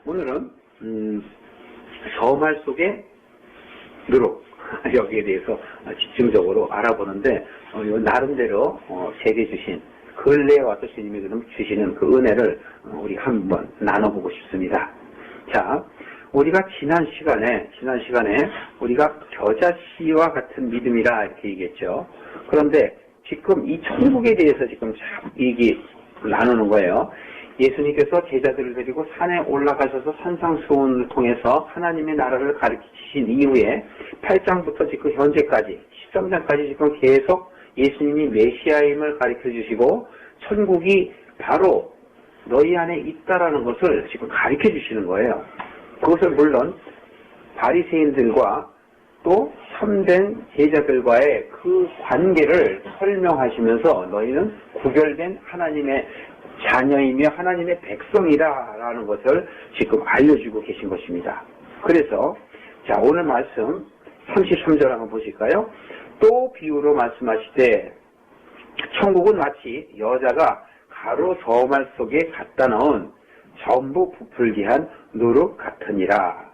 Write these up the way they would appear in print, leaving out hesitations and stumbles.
오늘은 서말 속의 누룩 여기에 대해서 집중적으로 알아보는데 나름대로 세계 주신 근래에 와서 주님이 그럼 주시는 그 은혜를 우리 한번 나눠보고 싶습니다. 자, 우리가 지난 시간에 우리가 겨자씨와 같은 믿음이라 이렇게 얘기했죠. 그런데 지금 이 천국에 대해서 지금 얘기 나누는 거예요. 예수님께서 제자들을 데리고 산에 올라가셔서 산상수훈을 통해서 하나님의 나라를 가르치신 이후에 8장부터 지금 현재까지 13장까지 지금 계속 예수님이 메시아임을 가르쳐 주시고 천국이 바로 너희 안에 있다라는 것을 지금 가르쳐 주시는 거예요. 그것을 물론 바리새인들과 또 참된 제자들과의 그 관계를 설명하시면서 너희는 구별된 하나님의 자녀이며 하나님의 백성이라는 것을 지금 알려주고 계신 것입니다. 그래서 자, 오늘 말씀 33절 한번 보실까요? 또 비유로 말씀하시되 천국은 마치 여자가 가루 저말 속에 갖다 넣은 전부 부풀기한 누룩 같으니라.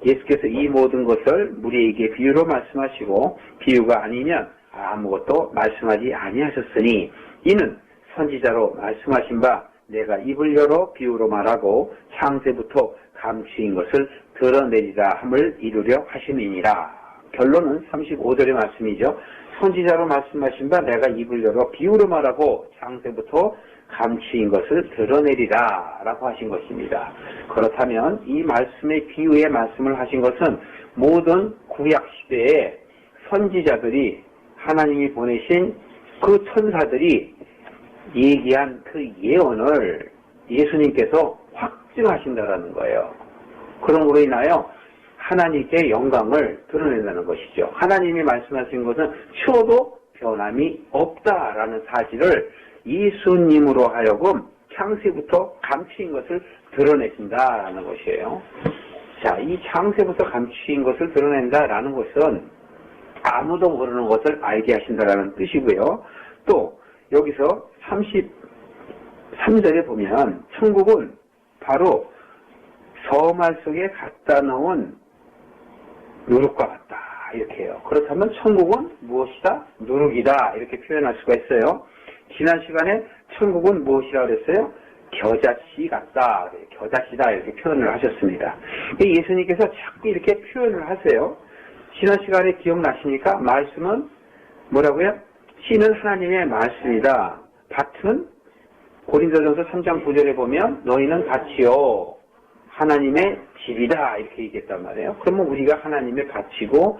예수께서 이 모든 것을 우리에게 비유로 말씀하시고 비유가 아니면 아무것도 말씀하지 아니하셨으니 이는 선지자로 말씀하신 바 내가 입을 열어 비유로 말하고 창세부터 감추인 것을 드러내리라 함을 이루려 하심이니라. 결론은 35절의 말씀이죠. 선지자로 말씀하신 바 내가 입을 열어 비유로 말하고 창세부터 감추인 것을 드러내리라 라고 하신 것입니다. 그렇다면 이 말씀의 비유의 말씀을 하신 것은 모든 구약시대의 선지자들이 하나님이 보내신 그 천사들이 얘기한 그 예언을 예수님께서 확증하신다라는 거예요. 그러므로 인하여 하나님께 영광을 드러낸다는 것이죠. 하나님이 말씀하신 것은 추워도 변함이 없다라는 사실을 예수님으로 하여금 창세부터 감추인 것을 드러내신다라는 것이에요. 자, 이 창세부터 감추인 것을 드러낸다라는 것은 아무도 모르는 것을 알게 하신다라는 뜻이고요. 또 여기서 33절에 보면 천국은 바로 서말 속에 갖다 놓은 누룩과 같다 이렇게 해요. 그렇다면 천국은 무엇이다? 누룩이다 이렇게 표현할 수가 있어요. 지난 시간에 천국은 무엇이라 그랬어요? 겨자씨 같다, 겨자씨다 이렇게 표현을 하셨습니다. 예수님께서 자꾸 이렇게 표현을 하세요. 지난 시간에 기억나십니까? 말씀은 뭐라고요? 씨는 하나님의 말씀이다. 밭은 고린도전서 3장 9절에 보면 너희는 밭이요 하나님의 집이다 이렇게 얘기했단 말이에요. 그러면 우리가 하나님의 밭이고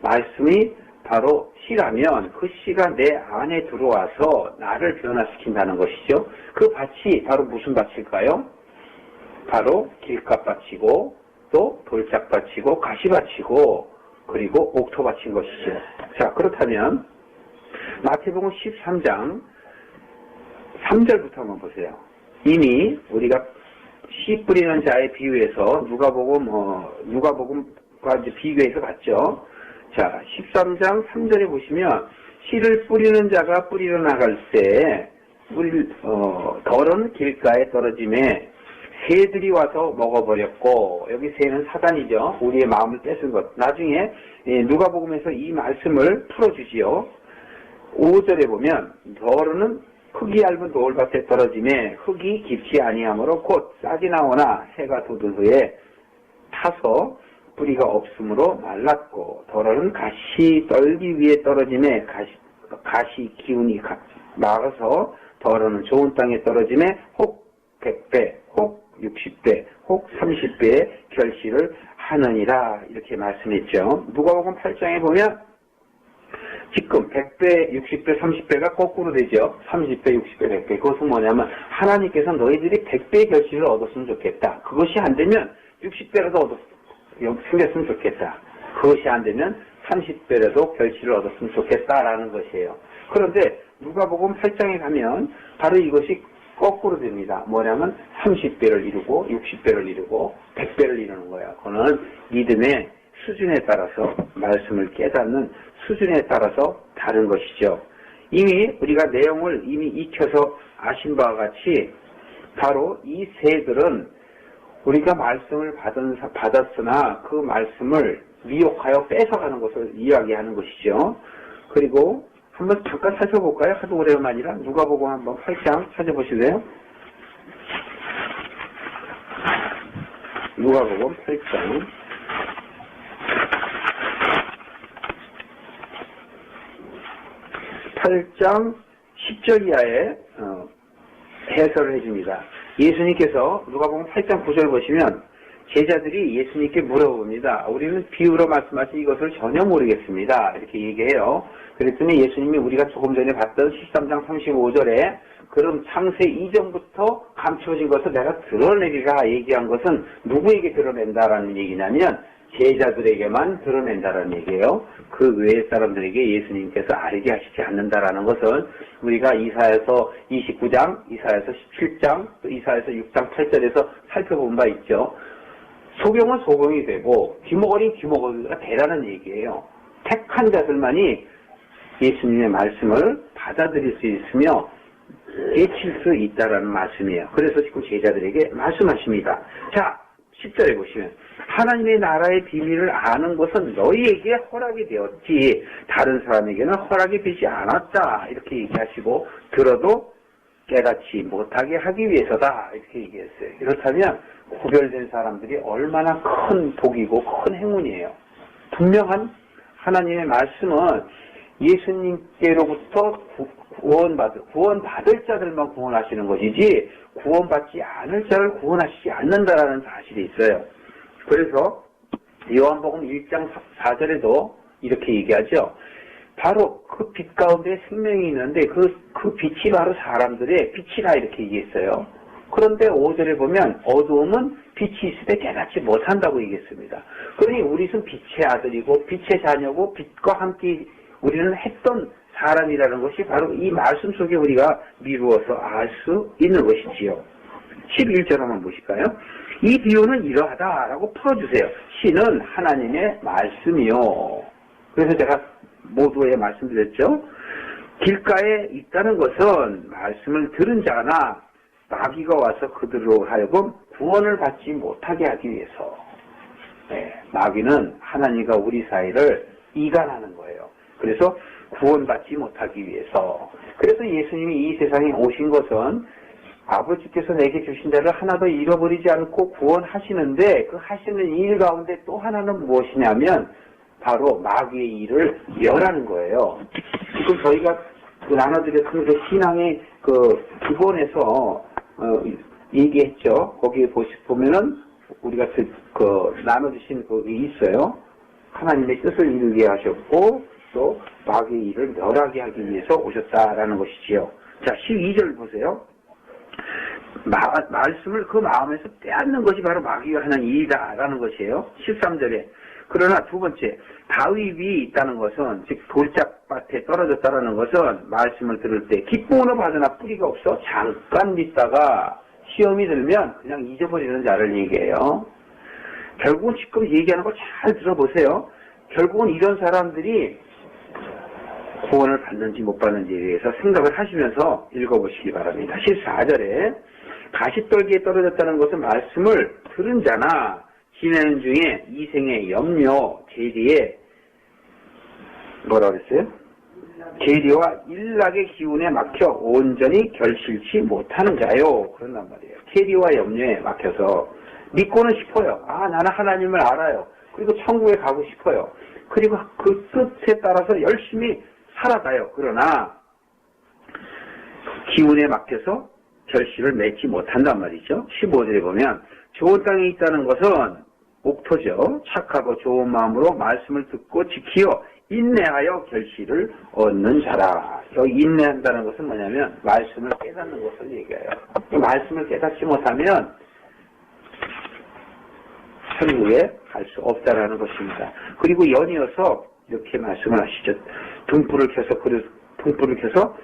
말씀이 바로 씨라면 그 씨가 내 안에 들어와서 나를 변화시킨다는 것이죠. 그 밭이 바로 무슨 밭일까요? 바로 길가밭이고 또 돌짝밭이고 가시밭이고 그리고 옥토밭인 것이죠. 자, 그렇다면 마태복음 13장 3절부터 한번 보세요. 이미 우리가 씨 뿌리는 자의 비유에서 누가복음과 이제 비교해서 봤죠. 자, 13장 3절에 보시면 씨를 뿌리는 자가 뿌리러 나갈 때 덜은 길가에 떨어짐에 새들이 와서 먹어버렸고, 여기 새는 사단이죠. 우리의 마음을 뺏은 것. 나중에 누가복음에서 이 말씀을 풀어주지요. 5절에 보면 덜은 흙이 얇은 돌밭에 떨어짐에 흙이 깊지 아니하므로 곧 싹이 나오나 해가 돋은 후에 타서 뿌리가 없으므로 말랐고, 덜은 가시 떨기 위에 떨어짐에 가시 기운이 막아서 덜은 좋은 땅에 떨어짐에 혹 100배, 혹 60배, 혹 30배의 결실을 하느니라 이렇게 말씀했죠. 누가복음 8장에 보면 지금 100배, 60배, 30배가 거꾸로 되죠. 30배, 60배, 100배. 그것은 뭐냐면 하나님께서 너희들이 100배의 결실을 얻었으면 좋겠다. 그것이 안 되면 60배라도 생겼으면 좋겠다. 그것이 안 되면 30배라도 결실을 얻었으면 좋겠다라는 것이에요. 그런데 누가복음 8장에 가면 바로 이것이 거꾸로 됩니다. 뭐냐면 30배를 이루고 60배를 이루고 100배를 이루는 거야. 그거는 믿음의 수준에 따라서 말씀을 깨닫는 수준에 따라서 다른 것이죠. 이미 우리가 내용을 이미 익혀서 아신 바와 같이 바로 이 새들은 우리가 말씀을 받았으나 그 말씀을 미혹하여 뺏어가는 것을 이야기하는 것이죠. 그리고 한번 잠깐 살펴볼까요? 하도 오래만이라. 누가복음 한번 8장 찾아보실래요? 누가복음 8장 8장 10절 이하에 해설을 해줍니다. 예수님께서 누가복음 8장 9절 보시면 제자들이 예수님께 물어봅니다. 우리는 비유로 말씀하신 이것을 전혀 모르겠습니다. 이렇게 얘기해요. 그랬더니 예수님이 우리가 조금 전에 봤던 13장 35절에 그럼 창세 이전부터 감추어진 것을 내가 드러내리라 얘기한 것은 누구에게 드러낸다라는 얘기냐면 제자들에게만 드러낸다라는 얘기예요. 그 외의 사람들에게 예수님께서 알게 하시지 않는다라는 것을 우리가 이사야서 29장, 이사야서 17장, 또 이사야서 6장 8절에서 살펴본 바 있죠. 소경은 소경이 되고 귀머거리는 귀머거리가 되라는 얘기예요. 택한 자들만이 예수님의 말씀을 받아들일 수 있으며 깨칠 수 있다라는 말씀이에요. 그래서 지금 제자들에게 말씀하십니다. 자, 10절에 보시면 하나님의 나라의 비밀을 아는 것은 너희에게 허락이 되었지 다른 사람에게는 허락이 되지 않았다. 이렇게 얘기하시고 들어도 깨닫지 못하게 하기 위해서다. 이렇게 얘기했어요. 그렇다면 구별된 사람들이 얼마나 큰 복이고 큰 행운이에요. 분명한 하나님의 말씀은 예수님께로부터 구원받을 자들만 구원하시는 것이지 구원받지 않을 자를 구원하시지 않는다라는 사실이 있어요. 그래서 요한복음 1장 4절에도 이렇게 얘기하죠. 바로 그 빛 가운데 생명이 있는데 그 빛이 바로 사람들의 빛이라 이렇게 얘기했어요. 그런데 5절에 보면 어두움은 빛이 있을 때 깨닫지 못한다고 얘기했습니다. 그러니 우리는 빛의 아들이고 빛의 자녀고 빛과 함께 우리는 했던 사람이라는 것이 바로 이 말씀 속에 우리가 미루어서 알 수 있는 것이지요. 11절 한번 보실까요? 이 비유는 이러하다라고 풀어주세요. 신은 하나님의 말씀이요. 그래서 제가 모두에 말씀드렸죠. 길가에 있다는 것은 말씀을 들은 자나 마귀가 와서 그들로 하여금 구원을 받지 못하게 하기 위해서. 마귀는 하나님과 우리 사이를 이간하는 거예요. 그래서 구원받지 못하기 위해서. 그래서 예수님이 이 세상에 오신 것은 아버지께서 내게 주신 자를 하나도 잃어버리지 않고 구원하시는데 그 하시는 일 가운데 또 하나는 무엇이냐면 바로 마귀의 일을 멸하는 거예요. 지금 저희가 나눠드렸던 그 신앙의 그 기본에서 얘기했죠. 거기에 보면은 우리가 나눠주신 그게 있어요. 하나님의 뜻을 이루게 하셨고 또 마귀의 일을 멸하게 하기 위해서 오셨다라는 것이지요. 자, 12절 보세요. 말씀을 그 마음에서 빼앗는 것이 바로 마귀가 하는 일이다라는 것이에요. 13절에. 그러나 두 번째, 바위위 있다는 것은, 즉 돌짝밭에 떨어졌다라는 것은 말씀을 들을 때 기쁨으로 받으나 뿌리가 없어 잠깐 믿다가 시험이 들면 그냥 잊어버리는 자를 얘기해요. 결국은 지금 얘기하는 거 잘 들어보세요. 결국은 이런 사람들이 구원을 받는지 못 받는지에 대해서 생각을 하시면서 읽어보시기 바랍니다. 14절에 가시떨기에 떨어졌다는 것은 말씀을 들은 자나 지내는 중에 이생의 염려, 재리에 뭐라 그랬어요? 재리와 일락의 기운에 막혀 온전히 결실치 못하는 자요. 그런단 말이에요. 재리와 염려에 막혀서 믿고는 싶어요. 나는 하나님을 알아요. 그리고 천국에 가고 싶어요. 그리고 그 뜻에 따라서 열심히 살아가요. 그러나 기운에 막혀서 결실을 맺지 못한단 말이죠. 15절에 보면 좋은 땅에 있다는 것은 옥토죠. 착하고 좋은 마음으로 말씀을 듣고 지키어 인내하여 결실을 얻는 자라. 여기 인내한다는 것은 뭐냐면 말씀을 깨닫는 것을 얘기해요. 말씀을 깨닫지 못하면 천국에 갈 수 없다라는 것입니다. 그리고 연이어서 이렇게 말씀을 하시죠. 등불을 켜서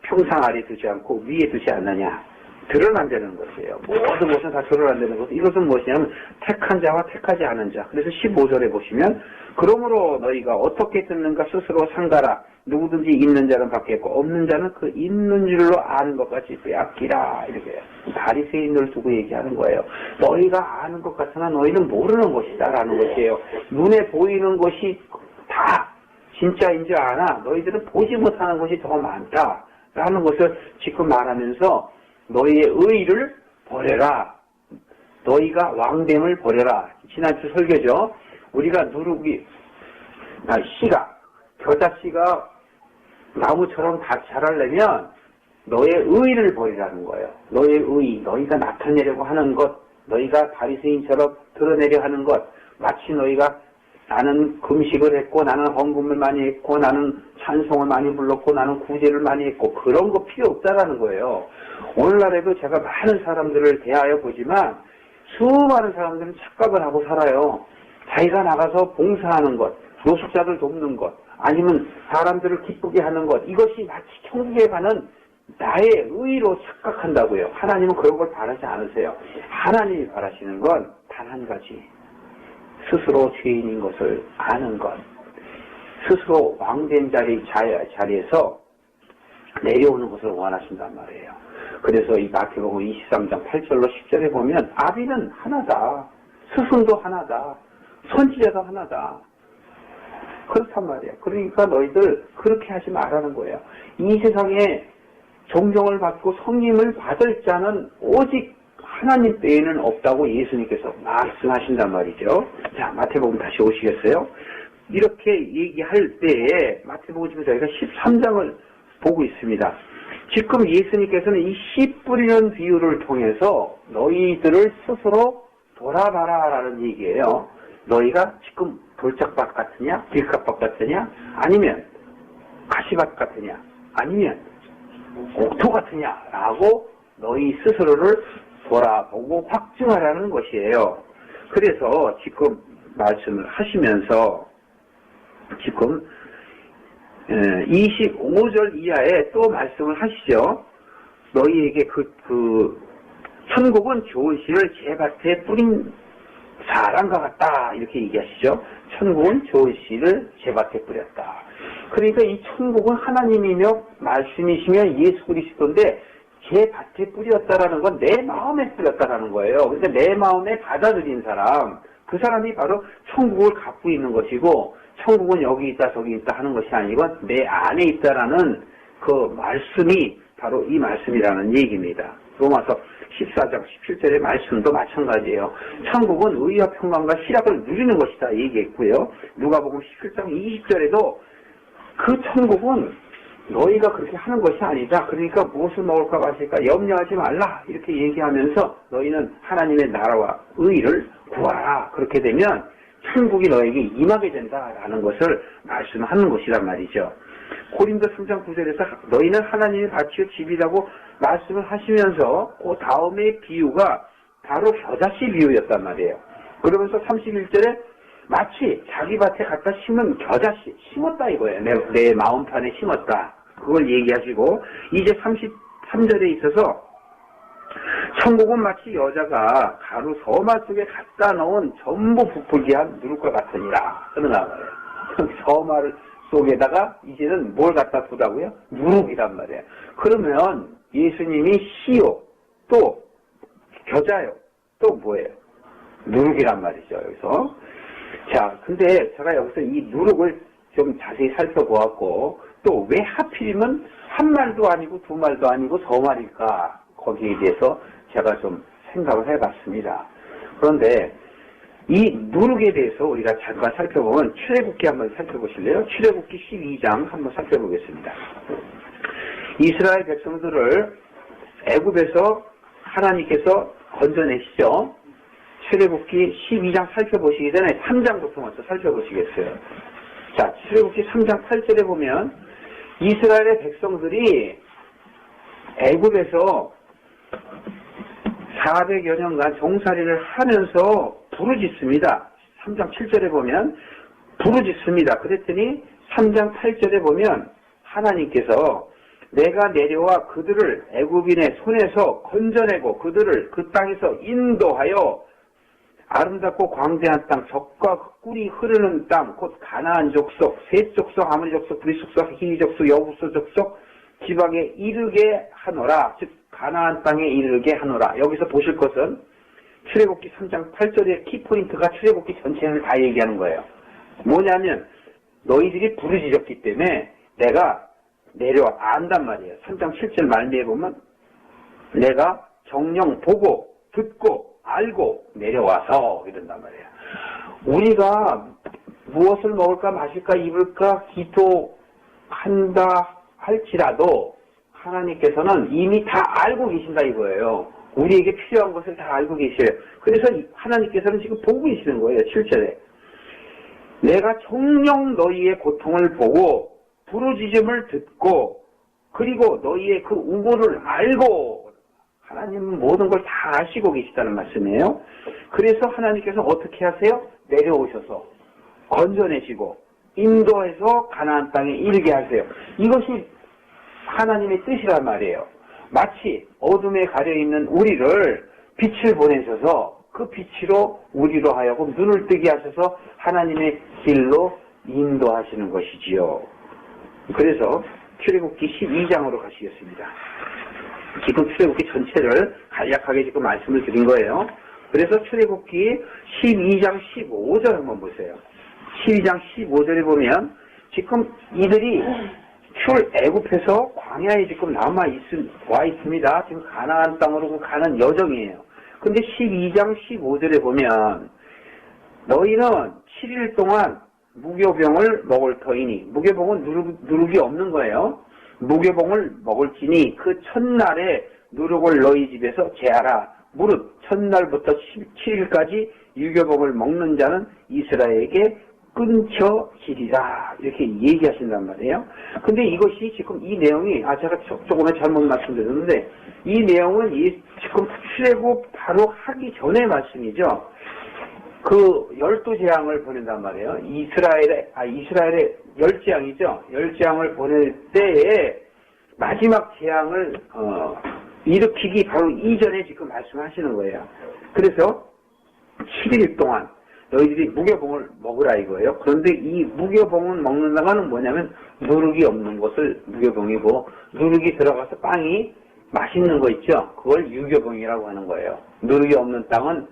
평상 아래 두지 않고 위에 두지 않느냐. 드러난다는 것이에요. 모든 것은 다 드러난다는 것. 이것은 무엇이냐면 택한 자와 택하지 않은 자. 그래서 15절에 보시면 그러므로 너희가 어떻게 듣는가 스스로 상가라. 누구든지 있는 자는 받겠고 없는 자는 그 있는 줄로 아는 것까지 빼앗기라. 이렇게 바리새인을 두고 얘기하는 거예요. 너희가 아는 것 같으나 너희는 모르는 것이다 라는 것이에요. 눈에 보이는 것이 다 진짜인 줄 아나 너희들은 보지 못하는 것이 더 많다 라는 것을 지금 말하면서 너희의 의의를 버려라. 너희가 왕됨을 버려라. 지난주 설교죠. 우리가 누룩이 씨가 겨자씨가 나무처럼 다 자라려면 너의 의의를 버리라는 거예요. 너의 의의, 너희가 나타내려고 하는 것, 너희가 바리새인처럼 드러내려 하는 것, 마치 너희가 나는 금식을 했고 나는 헌금을 많이 했고 나는 찬송을 많이 불렀고 나는 구제를 많이 했고 그런 거 필요 없다라는 거예요. 오늘날에도 제가 많은 사람들을 대하여 보지만 수많은 사람들은 착각을 하고 살아요. 자기가 나가서 봉사하는 것, 노숙자들 돕는 것, 아니면 사람들을 기쁘게 하는 것, 이것이 마치 천국에 가는 나의 의의로 착각한다고요. 하나님은 그런 걸 바라지 않으세요. 하나님이 바라시는 건 단 한 가지. 스스로 죄인인 것을 아는 것. 스스로 왕된 자리에서 내려오는 것을 원하신단 말이에요. 그래서 이 마태복음 23장 8절로 10절에 보면 아비는 하나다. 스승도 하나다. 선지자도 하나다. 그렇단 말이에요. 그러니까 너희들 그렇게 하지 말라는 거예요. 이 세상에 존경을 받고 성님을 받을 자는 오직 하나님 외에는 없다고 예수님께서 말씀하신단 말이죠. 자, 마태복음 다시 오시겠어요? 이렇게 얘기할 때에 마태복음 지금 저희가 13장을 보고 있습니다. 지금 예수님께서는 이 씨 뿌리는 비유를 통해서 너희들을 스스로 돌아봐라 라는 얘기예요. 너희가 지금 돌짝밭 같으냐? 길가밭 같으냐? 아니면 가시밭 같으냐? 아니면 옥토 같으냐? 라고 너희 스스로를 돌아보고 확증하라는 것이에요. 그래서 지금 말씀을 하시면서 지금 25절 이하에 또 말씀을 하시죠. 너희에게 천국은 좋은 씨를 제 밭에 뿌린 사람과 같다 이렇게 얘기하시죠. 천국은 좋은 씨를 제 밭에 뿌렸다. 그러니까 이 천국은 하나님이며 말씀이시며 예수 그리스도인데 제 밭에 뿌렸다라는 건 내 마음에 뿌렸다라는 거예요. 그러니까 내 마음에 받아들인 사람, 그 사람이 바로 천국을 갖고 있는 것이고 천국은 여기 있다 저기 있다 하는 것이 아니고 내 안에 있다라는 그 말씀이 바로 이 말씀이라는 얘기입니다. 로마서 14장 17절의 말씀도 마찬가지예요. 천국은 의와 평강과 희락을 누리는 것이다 얘기했고요. 누가복음 17장 20절에도 그 천국은 너희가 그렇게 하는 것이 아니다. 그러니까 무엇을 먹을까 마실까 염려하지 말라 이렇게 얘기하면서 너희는 하나님의 나라와 의를 구하라. 그렇게 되면 천국이 너에게 임하게 된다라는 것을 말씀하는 것이란 말이죠. 고린도 3장 9절에서 너희는 하나님의 밭이요 집이라고 말씀을 하시면서 그 다음의 비유가 바로 겨자씨 비유였단 말이에요. 그러면서 31절에 마치 자기 밭에 갖다 심은 겨자씨 심었다 이거예요. 내 마음판에 심었다. 그걸 얘기하시고 이제 33절에 있어서 천국은 마치 여자가 가루 서말 속에 갖다 넣은 전부 부풀게 한 누룩과 같으니라. 그러나 말이에요. 서말 속에다가 이제는 뭘 갖다 두다고요? 누룩이란 말이에요. 그러면 예수님이 씨요, 또 겨자요, 또 뭐예요? 누룩이란 말이죠. 여기서. 자, 근데 제가 여기서 이 누룩을 좀 자세히 살펴보았고 또 왜 하필이면 한 말도 아니고 두 말도 아니고 서말일까? 거기에 대해서 제가 좀 생각을 해봤습니다. 그런데 이 누룩에 대해서 우리가 잠깐 살펴보면 출애굽기 한번 살펴보실래요? 출애굽기 12장 한번 살펴보겠습니다. 이스라엘 백성들을 애굽에서 하나님께서 건져내시죠. 출애굽기 12장 살펴보시기 전에 3장부터 먼저 살펴보시겠어요. 자, 출애굽기 3장 8절에 보면 이스라엘의 백성들이 애굽에서 400여 년간 종살이를 하면서 부르짖습니다. 3장 7절에 보면 부르짖습니다. 그랬더니 3장 8절에 보면 하나님께서 내가 내려와 그들을 애굽인의 손에서 건져내고 그들을 그 땅에서 인도하여 아름답고 광대한 땅, 젖과 꿀이 흐르는 땅, 곧 가나안 족속, 셋 족속, 아모리 족속, 브리 족속, 히위 족속, 여부스 족속 지방에 이르게 하노라. 즉 가나안 땅에 이르게 하노라. 여기서 보실 것은 출애굽기 3장 8절의 키포인트가 출애굽기 전체를 다 얘기하는 거예요. 뭐냐면 너희들이 부르짖었기 때문에 내가 내려와 안단 말이에요. 3장 7절 말미에 보면 내가 정령 보고 듣고 알고 내려와서 이런단 말이에요. 우리가 무엇을 먹을까 마실까 입을까 기도한다 할지라도 하나님께서는 이미 다 알고 계신다 이거예요. 우리에게 필요한 것을 다 알고 계셔요. 그래서 하나님께서는 지금 보고 계시는 거예요. 7절에 내가 정녕 너희의 고통을 보고 부르짖음을 듣고 그리고 너희의 그 우고를 알고 하나님은 모든 걸 다 아시고 계시다는 말씀이에요. 그래서 하나님께서 어떻게 하세요? 내려오셔서 건져내시고 인도해서 가나안 땅에 이르게 하세요. 이것이 하나님의 뜻이란 말이에요. 마치 어둠에 가려있는 우리를 빛을 보내셔서 그 빛으로 우리로 하여금 눈을 뜨게 하셔서 하나님의 길로 인도하시는 것이지요. 그래서 출애굽기 12장으로 가시겠습니다. 지금 출애굽기 전체를 간략하게 지금 말씀을 드린 거예요. 그래서 출애굽기 12장 15절 한번 보세요. 12장 15절에 보면 지금 이들이 출애굽해서 광야에 지금 와 있습니다. 지금 가나안 땅으로 가는 여정이에요. 근데 12장 15절에 보면 너희는 7일 동안 무교병을 먹을 터이니 무교병은 누룩이 없는 거예요. 무교병을 먹을지니 그 첫날에 누룩을 너희 집에서 제하라. 무릇 첫날부터 7일까지 유교병을 먹는 자는 이스라엘에게 끊겨지리라. 이렇게 얘기하신단 말이에요. 근데 이것이 지금 이 내용이 제가 조금은 잘못 말씀드렸는데 이 내용은 지금 출애굽 바로 하기 전의 말씀이죠. 그 12재앙을 보낸단 말이에요. 이스라엘의 10재앙이죠. 10재앙을 보낼 때에 마지막 재앙을 일으키기 바로 이전에 지금 말씀하시는 거예요. 그래서 7일 동안 너희들이 무교봉을 먹으라 이거예요. 그런데 이 무교봉을 먹는다는 뭐냐면 누룩이 없는 것을 무교봉이고 누룩이 들어가서 빵이 맛있는 거 있죠. 그걸 유교봉이라고 하는 거예요. 누룩이 없는 땅은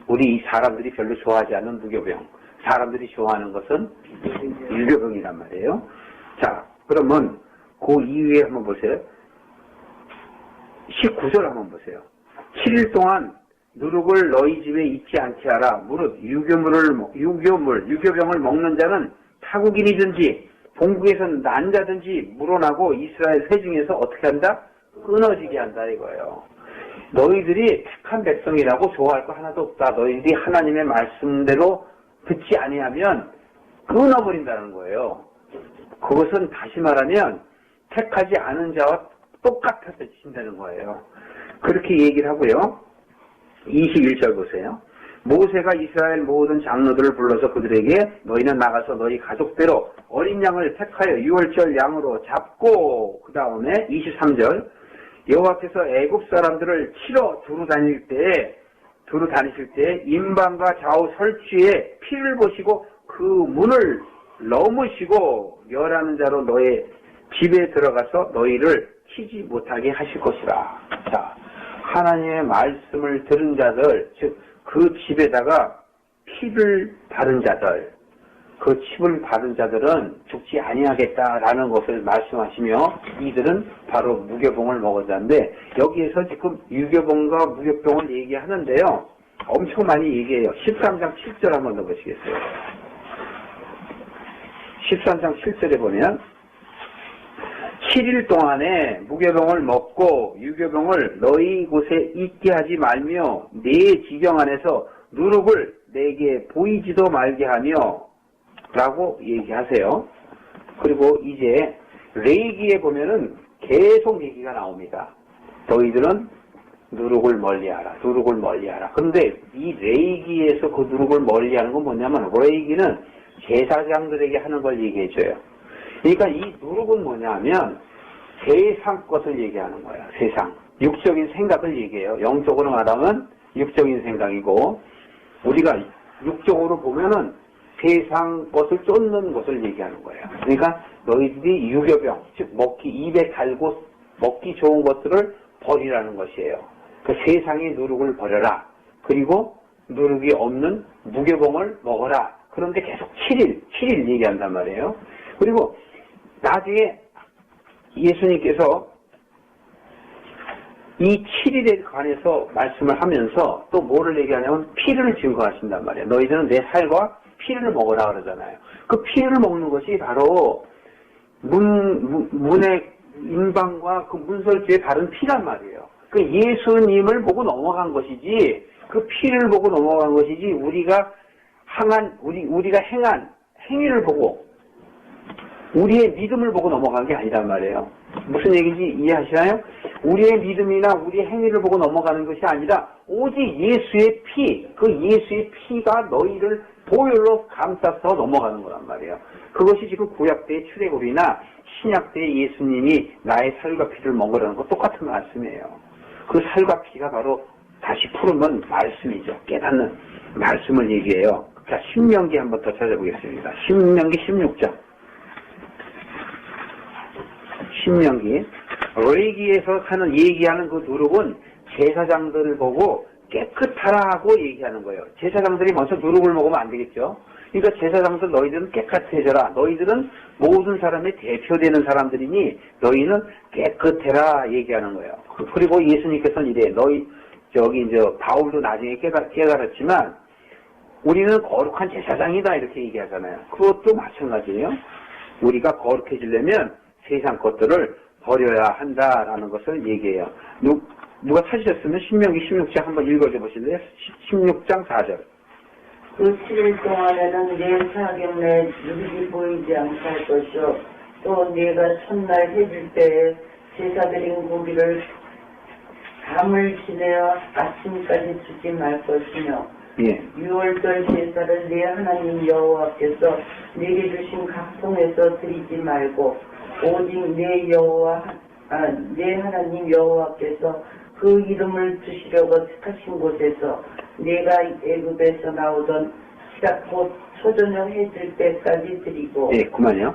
우리 사람들이 별로 좋아하지 않는 무교병. 사람들이 좋아하는 것은 유교병이란 말이에요. 자, 그러면 그 이후에 한번 보세요. 19절 한번 보세요. 7일 동안 누룩을 너희 집에 있지 않게 하라. 무릇 유교병을 먹는 자는 타국인이든지 본국에서 난 자든지 물어나고 이스라엘 회 중에서 어떻게 한다? 끊어지게 한다 이거예요. 너희들이 택한 백성이라고 좋아할 거 하나도 없다. 너희들이 하나님의 말씀대로 듣지 아니하면 끊어버린다는 거예요. 그것은 다시 말하면 택하지 않은 자와 똑같아서 진다는 거예요. 그렇게 얘기를 하고요. 21절 보세요. 모세가 이스라엘 모든 장로들을 불러서 그들에게 너희는 나가서 너희 가족대로 어린 양을 택하여 유월절 양으로 잡고 그 다음에 23절 여호와께서 애굽 사람들을 치러 두루 다니실 때 임방과 좌우 설치에 피를 보시고 그 문을 넘으시고 멸하는 자로 너의 집에 들어가서 너희를 치지 못하게 하실 것이라. 자, 하나님의 말씀을 들은 자들, 즉 그 집에다가 피를 바른 자들, 그 칩을 받은 자들은 죽지 아니하겠다라는 것을 말씀하시며 이들은 바로 무교병을 먹었는데 여기에서 지금 유교병과 무교병을 얘기하는데요. 엄청 많이 얘기해요. 13장 7절 한번 더 보시겠어요. 13장 7절에 보면 7일 동안에 무교병을 먹고 유교병을 너희 곳에 있게 하지 말며 네 지경 안에서 누룩을 내게 보이지도 말게 하며 라고 얘기하세요. 그리고 이제 레위기에 보면은 계속 얘기가 나옵니다. 너희들은 누룩을 멀리하라. 누룩을 멀리하라. 그런데 이 레위기에서 그 누룩을 멀리하는 건 뭐냐면 레위기는 제사장들에게 하는 걸 얘기해줘요. 그러니까 이 누룩은 뭐냐면 세상 것을 얘기하는 거야. 세상. 육적인 생각을 얘기해요. 영적으로 말하면 육적인 생각이고 우리가 육적으로 보면은 세상 것을 쫓는 것을 얘기하는 거예요. 그러니까 너희들이 유교병, 즉 입에 달고 먹기 좋은 것들을 버리라는 것이에요. 그 세상의 누룩을 버려라. 그리고 누룩이 없는 무교병을 먹어라. 그런데 계속 7일 얘기한단 말이에요. 그리고 나중에 예수님께서 이 7일에 관해서 말씀을 하면서 또 뭐를 얘기하냐면 피를 증거하신단 말이에요. 너희들은 내 살과 피를 먹으라 그러잖아요. 그 피를 먹는 것이 바로 문의 인방과 그 문설주에 바른 피란 말이에요. 그 예수님을 보고 넘어간 것이지, 그 피를 보고 넘어간 것이지, 우리가 행한 행위를 보고, 우리의 믿음을 보고 넘어간 게 아니란 말이에요. 무슨 얘기인지 이해하시나요? 우리의 믿음이나 우리의 행위를 보고 넘어가는 것이 아니라 오직 예수의 피, 그 예수의 피가 너희를 보혈로 감싸서 넘어가는 거란 말이에요. 그것이 지금 구약 때의 출애굽이나 신약 때의 예수님이 나의 살과 피를 먹으라는 것 똑같은 말씀이에요. 그 살과 피가 바로 다시 풀으면 말씀이죠. 깨닫는 말씀을 얘기해요. 자, 신명기 한번 더 찾아보겠습니다. 신명기 16장. 신명기. 레위기에서 얘기하는 그 누룩은 제사장들을 보고 깨끗하라고 얘기하는 거예요. 제사장들이 먼저 누룩을 먹으면 안 되겠죠. 그러니까 제사장들 너희들은 깨끗해져라. 너희들은 모든 사람의 대표되는 사람들이니 너희는 깨끗해라 얘기하는 거예요. 그리고 예수님께서는 이래. 바울도 나중에 깨달았지만 우리는 거룩한 제사장이다 이렇게 얘기하잖아요. 그것도 마찬가지예요. 우리가 거룩해지려면 세상 것들을 버려야 한다라는 것을 얘기해요. 누가 찾으셨으면 신명기 16장 한번 읽어줘 보실래요? 16장 4절. 그 7일 동안에는 내 사경 내 누룩이 보이지 않게 할 것이요. 또 네가 첫날 해질 때에 제사드린 고기를 밤을 지내어 아침까지 주지 말 것이며, 예. 6월절 제사를 네 하나님 여호와께서 네게 주신 각송에서 드리지 말고 오직 네 하나님 여호와께서 그 이름을 두시려고 택하신 곳에서 내가 애굽에서 나오던 시작 곧 초저녁 해질 때까지 드리고. 예, 그만요.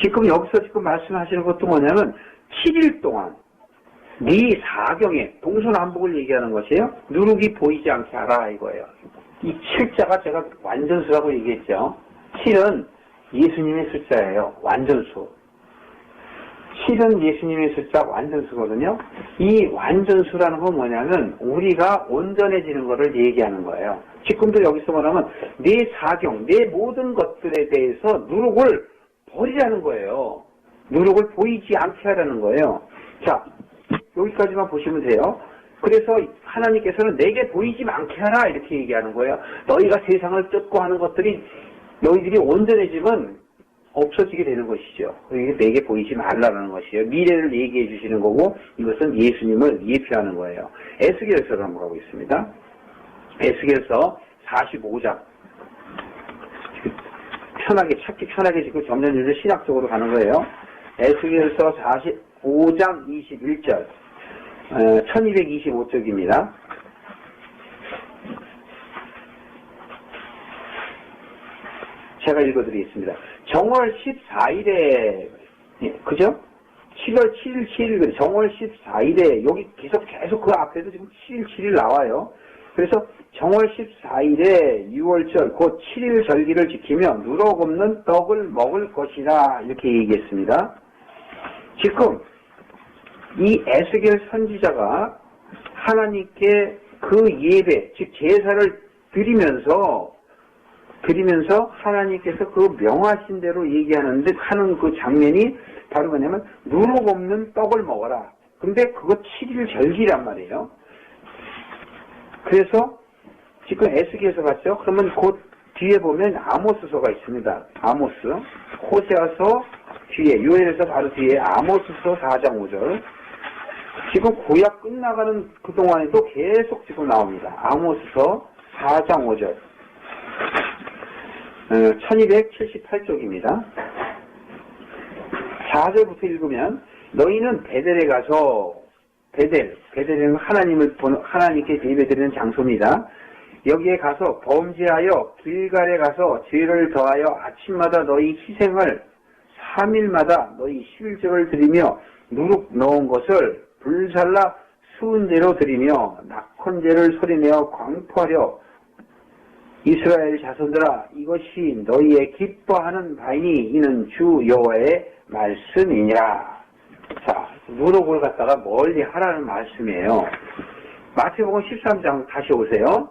여기서 말씀하시는 것도 뭐냐면 7일 동안 네 사경에 동서남북을 얘기하는 것이에요. 누룩이 보이지 않게 하라 이거예요. 이 7자가 제가 완전수라고 얘기했죠. 7은 예수님의 숫자예요. 완전수. 7은 예수님의 숫자 완전수거든요. 이 완전수라는 건 뭐냐면 우리가 온전해지는 것을 얘기하는 거예요. 지금도 여기서 말하면 내 사경, 내 모든 것들에 대해서 누룩을 버리라는 거예요. 누룩을 보이지 않게 하라는 거예요. 자, 여기까지만 보시면 돼요. 그래서 하나님께서는 내게 보이지 않게 하라 이렇게 얘기하는 거예요. 너희가 세상을 뜯고 하는 것들이 너희들이 온전해지면 없어지게 되는 것이죠. 이게 내게 보이지 말라는 것이에요. 미래를 얘기해 주시는 거고 이것은 예수님을 예표하는 거예요. 에스겔서를 한번 가보겠습니다. 에스겔서 45장. 찾기 편하게 지금 점점 신학적으로 가는 거예요. 에스겔서 45장 21절. 1225쪽입니다. 제가 읽어드리겠습니다. 정월 14일에, 그죠? 7월 7일, 7일, 정월 14일에, 여기 계속 그 앞에도 지금 7일, 7일 나와요. 그래서 정월 14일에 6월절, 곧 7일 절기를 지키며 누룩 없는 떡을 먹을 것이라, 이렇게 얘기했습니다. 지금, 이 에스겔 선지자가 하나님께 그 예배, 즉 제사를 드리면서 하나님께서 그 명하신 대로 하는 그 장면이 바로 뭐냐면 누룩 없는 떡을 먹어라. 근데 그거 7일 절기란 말이에요. 그래서 지금 에스겔서 봤죠? 그러면 곧 뒤에 보면 아모스서가 있습니다. 아모스, 호세아서 뒤에, 요엘에서 바로 뒤에 아모스서 4장 5절. 지금 구약 끝나가는 그동안에도 계속 지금 나옵니다. 아모스서 4장 5절. 1278쪽입니다. 4절부터 읽으면 너희는 베델에 가서 베델은 하나님께 예배드리는 장소입니다. 여기에 가서 범죄하여 길갈에 가서 죄를 더하여 아침마다 너희 희생을 3일마다 너희 11조를 드리며 누룩 넣은 것을 불살라 수은제로 드리며 낙헌제를 소리내어 광포하려 이스라엘 자손들아 이것이 너희의 기뻐하는 바이니 이는 주 여호와의 말씀이니라. 자, 누룩을 갖다가 멀리 하라는 말씀이에요. 마태복음 13장 다시 오세요.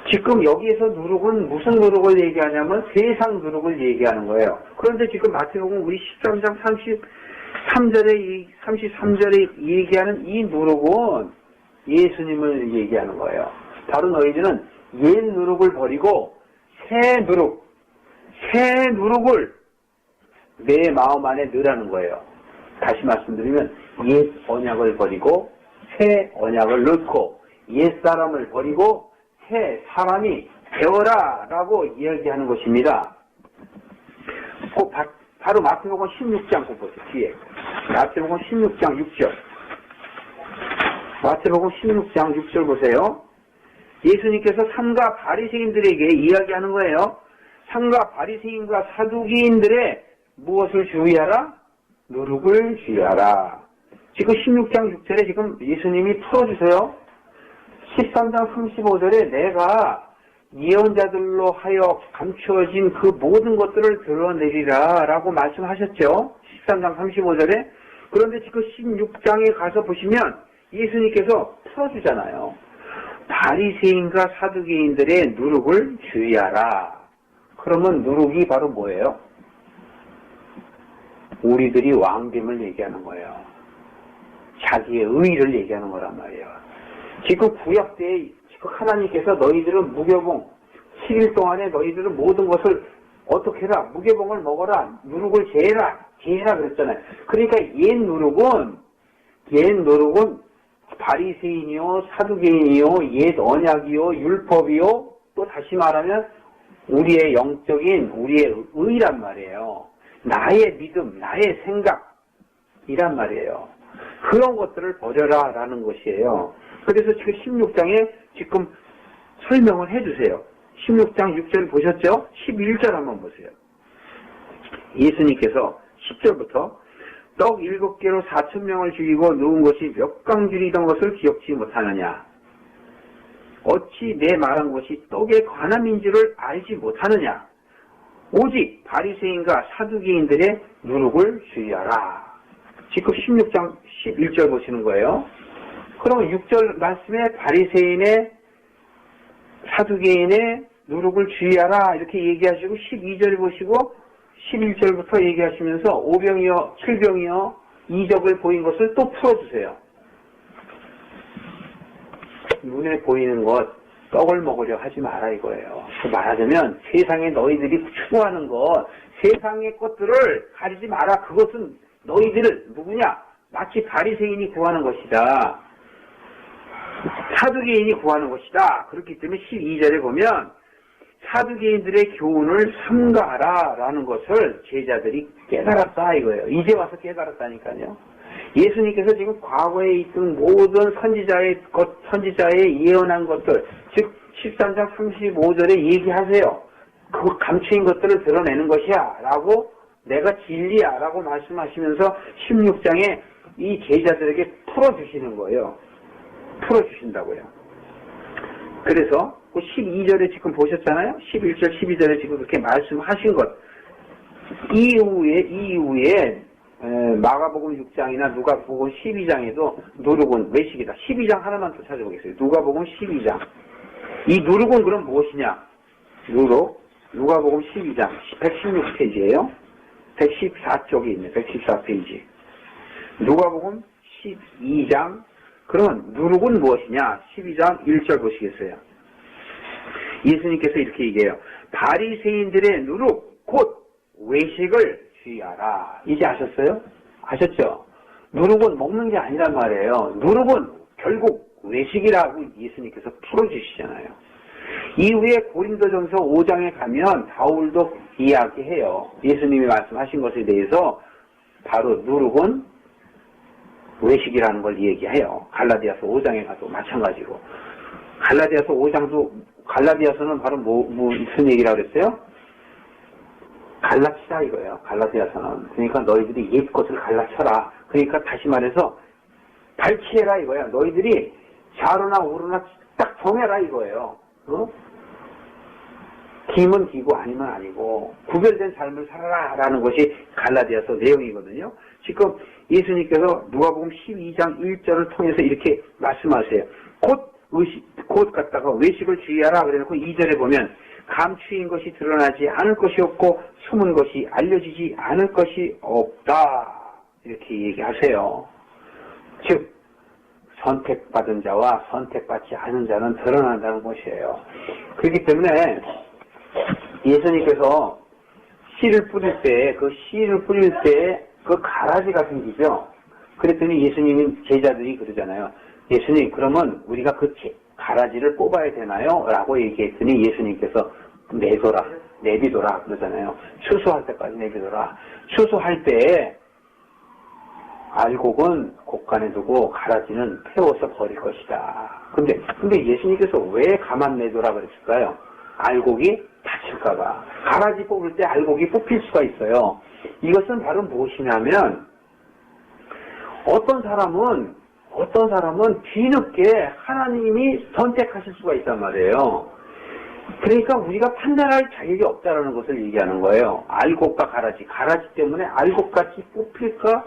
지금 여기에서 누룩은 무슨 누룩을 얘기하냐면 세상 누룩을 얘기하는 거예요. 그런데 지금 마태복음 우리 13장 33절에 얘기하는 이 누룩은 예수님을 얘기하는 거예요. 바로 너희들은 옛 누룩을 버리고 새 누룩을 내 마음 안에 넣으라는 거예요. 다시 말씀드리면 옛 언약을 버리고 새 언약을 넣고 옛 사람을 버리고 새 사람이 되어라 라고 이야기하는 것입니다. 바로 마태복음 16장 보세요. 뒤에 마태복음 16장 6절 마태복음 16장 6절 보세요. 예수님께서 삼가 바리새인들에게 이야기하는 거예요. 삼가 바리새인과 사두개인들의 무엇을 주의하라? 누룩을 주의하라. 지금 16장 6절에 지금 예수님이 풀어주세요. 13장 35절에 내가 예언자들로 하여 감추어진 그 모든 것들을 드러내리라 라고 말씀하셨죠. 13장 35절에. 그런데 지금 16장에 가서 보시면 예수님께서 풀어주잖아요. 바리새인과 사두개인들의 누룩을 주의하라. 그러면 누룩이 바로 뭐예요? 우리들이 왕됨을 얘기하는 거예요. 자기의 의의를 얘기하는 거란 말이에요. 지금 구약 때에 지금 하나님께서 너희들은 무교봉 7일 동안에 너희들은 모든 것을 어떻게 해라? 무교봉을 먹어라. 누룩을 제해라 그랬잖아요. 그러니까 옛 누룩은 바리새인이요, 사두개인이요, 옛 언약이요, 율법이요, 또 다시 말하면 우리의 영적인 우리의 의란 말이에요. 나의 믿음, 나의 생각이란 말이에요. 그런 것들을 버려라 라는 것이에요. 그래서 지금 16장에 지금 설명을 해주세요. 16장 6절 보셨죠? 11절 한번 보세요. 예수님께서 10절부터 떡 7개로 4,000명을 죽이고 누운 것이 몇 강줄이던 것을 기억지 못하느냐? 어찌 내 말한 것이 떡에 관함인 줄을 알지 못하느냐? 오직 바리새인과 사두개인들의 누룩을 주의하라. 지금 16장 11절 보시는 거예요. 그럼 6절 말씀에 바리새인의 사두개인의 누룩을 주의하라 이렇게 얘기하시고 12절 보시고 11절부터 얘기하시면서 5병이요 7병이요 이적을 보인 것을 또 풀어주세요. 눈에 보이는 것 떡을 먹으려 하지 마라 이거예요. 말하자면 세상에 너희들이 추구하는 것 세상의 것들을 가리지 마라. 그것은 너희들을 누구냐? 마치 바리새인이 구하는 것이다. 사두개인이 구하는 것이다. 그렇기 때문에 12절에 보면 사두개인들의 교훈을 삼가하라 라는 것을 제자들이 깨달았다 이거예요. 이제 와서 깨달았다니까요. 예수님께서 지금 과거에 있던 모든 선지자의 예언한 것들, 즉 13장 35절에 얘기하세요. 그 감추인 것들을 드러내는 것이야 라고 내가 진리야 라고 말씀하시면서 16장에 이 제자들에게 풀어주시는 거예요. 풀어주신다고요. 그래서 12절에 지금 보셨잖아요. 11절 12절에 지금 그렇게 말씀하신 것 이후에 마가복음 6장이나 누가복음 12장에도 누룩은 외식이다. 12장 하나만 더 찾아보겠습니다. 누가복음 12장. 이 누룩은 그럼 무엇이냐? 누가복음 12장 116페이지예요. 114쪽에 있네. 114페이지. 누가복음 12장. 그러면 누룩은 무엇이냐? 12장 1절 보시겠어요? 예수님께서 이렇게 얘기해요. 바리새인들의 누룩 곧 외식을 주의하라. 이제 아셨어요? 아셨죠? 누룩은 먹는 게 아니란 말이에요. 누룩은 결국 외식이라고 예수님께서 풀어주시잖아요. 이후에 고린도전서 5장에 가면 바울도 이야기해요. 예수님이 말씀하신 것에 대해서 바로 누룩은 외식이라는 걸 얘기해요. 갈라디아서 5장에 가도 마찬가지로. 갈라디아서 5장도, 갈라디아서는 바로 무슨 얘기라고 그랬어요? 갈라치라 이거예요. 갈라디아서는. 그러니까 너희들이 옛 것을 갈라쳐라. 그러니까 다시 말해서 발치해라 이거야. 너희들이 좌로나 우로나 딱 정해라 이거예요. 어? 기면 기고 아니면 아니고 구별된 삶을 살아라 라는 것이 갈라디아서 내용이거든요. 지금 예수님께서 누가복음 12장 1절을 통해서 이렇게 말씀하세요. 곧 갖다가 외식을 주의하라 그래놓고 2절에 보면 감추인 것이 드러나지 않을 것이 없고 숨은 것이 알려지지 않을 것이 없다 이렇게 얘기하세요. 즉 선택받은 자와 선택받지 않은 자는 드러난다는 것이에요. 그렇기 때문에 예수님께서 씨를 뿌릴 때 그 가라지가 생기죠. 그랬더니 예수님이 제자들이 그러잖아요. 예수님 그러면 우리가 그 가라지를 뽑아야 되나요? 라고 얘기했더니 예수님께서 내비둬라 그러잖아요. 추수할 때까지 내비둬라. 추수할 때 알곡은 곳간에 두고 가라지는 태워서 버릴 것이다. 근데 예수님께서 왜 가만 내둬라 그랬을까요? 알곡이 다칠까봐. 가라지 뽑을 때 알곡이 뽑힐 수가 있어요. 이것은 바로 무엇이냐면 어떤 사람은 뒤늦게 하나님이 선택하실 수가 있단 말이에요. 그러니까 우리가 판단할 자격이 없다는 것을 얘기하는 거예요. 알곡과 가라지 때문에 알곡같이 뽑힐까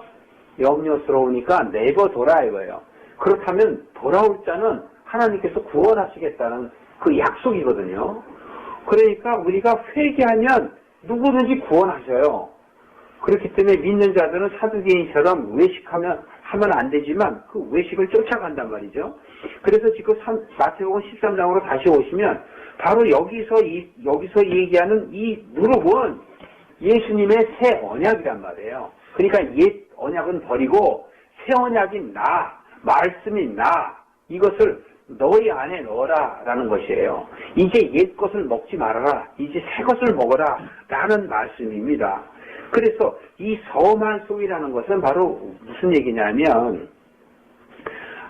염려스러우니까 내버둬라 이거예요. 그렇다면 돌아올 자는 하나님께서 구원하시겠다는 그 약속이거든요. 그러니까 우리가 회개하면 누구든지 구원하셔요. 그렇기 때문에 믿는 자들은 사두개인처럼 외식하면 안 되지만 그 외식을 쫓아간단 말이죠. 그래서 지금 마태복음 13장으로 다시 오시면 바로 여기서 얘기하는 이 누룩은 예수님의 새 언약이란 말이에요. 그러니까 옛 언약은 버리고 새 언약인 나, 말씀이 나, 이것을 너희 안에 넣어라 라는 것이에요. 이제 옛 것을 먹지 말아라. 이제 새 것을 먹어라 라는 말씀입니다. 그래서 이 서만 속이라는 것은 바로 무슨 얘기냐면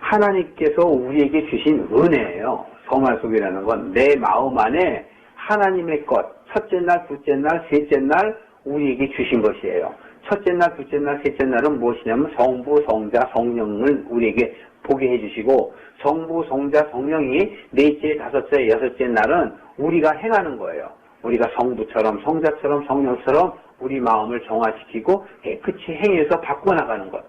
하나님께서 우리에게 주신 은혜예요. 서만 속이라는 건 내 마음 안에 하나님의 것, 첫째 날, 둘째 날, 셋째 날 우리에게 주신 것이에요. 첫째 날, 둘째 날, 셋째 날은 무엇이냐면 성부, 성자, 성령을 우리에게 보게 해주시고 성부, 성자, 성령이 넷째, 다섯째, 여섯째 날은 우리가 행하는 거예요. 우리가 성부처럼, 성자처럼, 성령처럼 우리 마음을 정화시키고 깨끗이 행해서 바꿔나가는 것.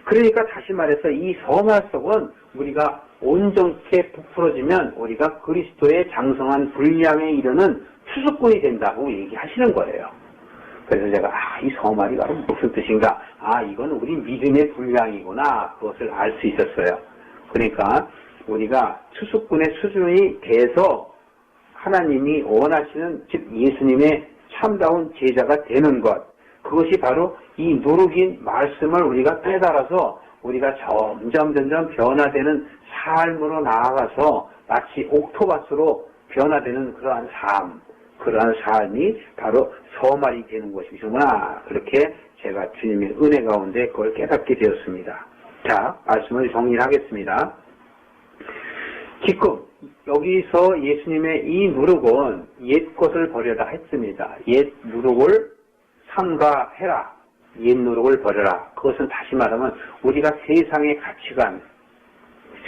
그러니까 다시 말해서 이 서말속은 우리가 온전케 부풀어지면 우리가 그리스도의 장성한 분량에 이르는 추수꾼이 된다고 얘기하시는 거예요. 그래서 제가 이 서말이 바로 무슨 뜻인가? 이건 우리 믿음의 분량이구나. 그것을 알 수 있었어요. 그러니까 우리가 추수꾼의 수준이 돼서 하나님이 원하시는 즉 예수님의 참다운 제자가 되는 것, 그것이 바로 이 누룩인 말씀을 우리가 깨달아서 우리가 점점 변화되는 삶으로 나아가서 마치 옥토바스로 변화되는 그러한 삶이 바로 서말이 되는 것이구나. 그렇게 제가 주님의 은혜 가운데 그걸 깨닫게 되었습니다. 자, 말씀을 정리를 하겠습니다. 지금 여기서 예수님의 이 누룩은 옛 것을 버려라 했습니다. 옛 누룩을 삼가해라. 옛 누룩을 버려라. 그것은 다시 말하면 우리가 세상의 가치관,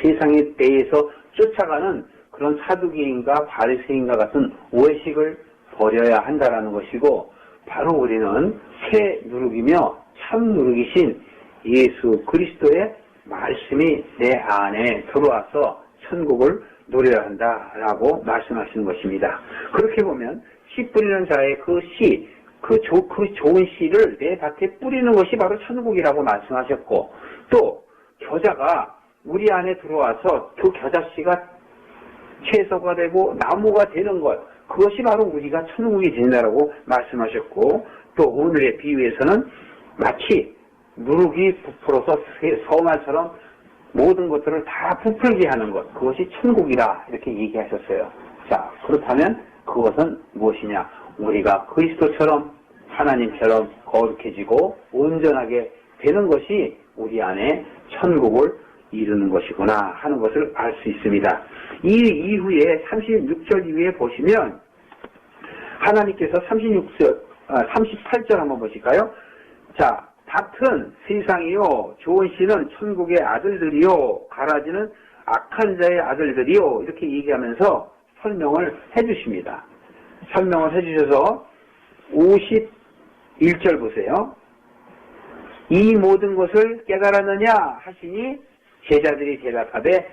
세상에 대해서 쫓아가는 그런 사두개인과 바리새인과 같은 오해식을 버려야 한다는 것이고 바로 우리는 새 누룩이며 참 누룩이신 예수 그리스도의 말씀이 내 안에 들어와서 천국을 노려야 한다라고 말씀하시는 것입니다. 그렇게 보면 씨 뿌리는 자의 그 좋은 씨를 내 밭에 뿌리는 것이 바로 천국이라고 말씀하셨고 또 겨자가 우리 안에 들어와서 그 겨자씨가 채소가 되고 나무가 되는 것, 그것이 바로 우리가 천국이 된다라고 말씀하셨고 또 오늘의 비유에서는 마치 누룩이 부풀어서 서말처럼 모든 것들을 다 부풀게 하는 것, 그것이 천국이라 이렇게 얘기하셨어요. 자, 그렇다면 그것은 무엇이냐? 우리가 그리스도처럼 하나님처럼 거룩해지고 온전하게 되는 것이 우리 안에 천국을 이루는 것이구나 하는 것을 알 수 있습니다. 이 이후에 36절 이후에 보시면 하나님께서 38절 한번 보실까요? 자, 밭은 세상이요, 좋은 씨는 천국의 아들들이요, 가라지는 악한 자의 아들들이요, 이렇게 얘기하면서 설명을 해주십니다. 설명을 해주셔서 51절 보세요. 이 모든 것을 깨달았느냐 하시니 제자들이 대답하되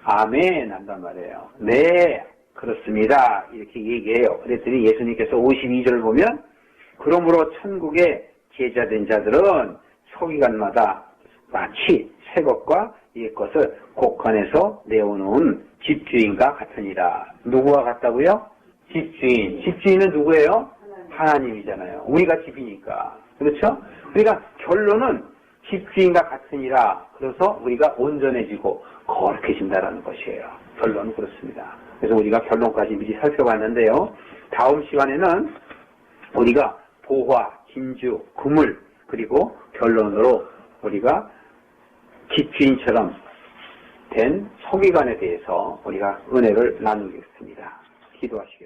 아멘 한단 말이에요. 네, 그렇습니다. 이렇게 얘기해요. 그랬더니 예수님께서 52절을 보면 그러므로 천국의 제자된 자들은 서기관마다 마치 새 것과 옛 것을 곡간에서 내어놓은 집주인과 같으니라. 누구와 같다고요? 집주인. 집주인은 누구예요? 하나님이잖아요. 우리가 집이니까. 그렇죠? 그러니까 결론은 집주인과 같으니라. 그래서 우리가 온전해지고 거룩해진다라는 것이에요. 결론은 그렇습니다. 그래서 우리가 결론까지 미리 살펴봤는데요. 다음 시간에는 우리가 보화, 진주, 그물, 그리고 결론으로 우리가 집주인처럼 된 서기관에 대해서 우리가 은혜를 나누겠습니다. 기도하시오.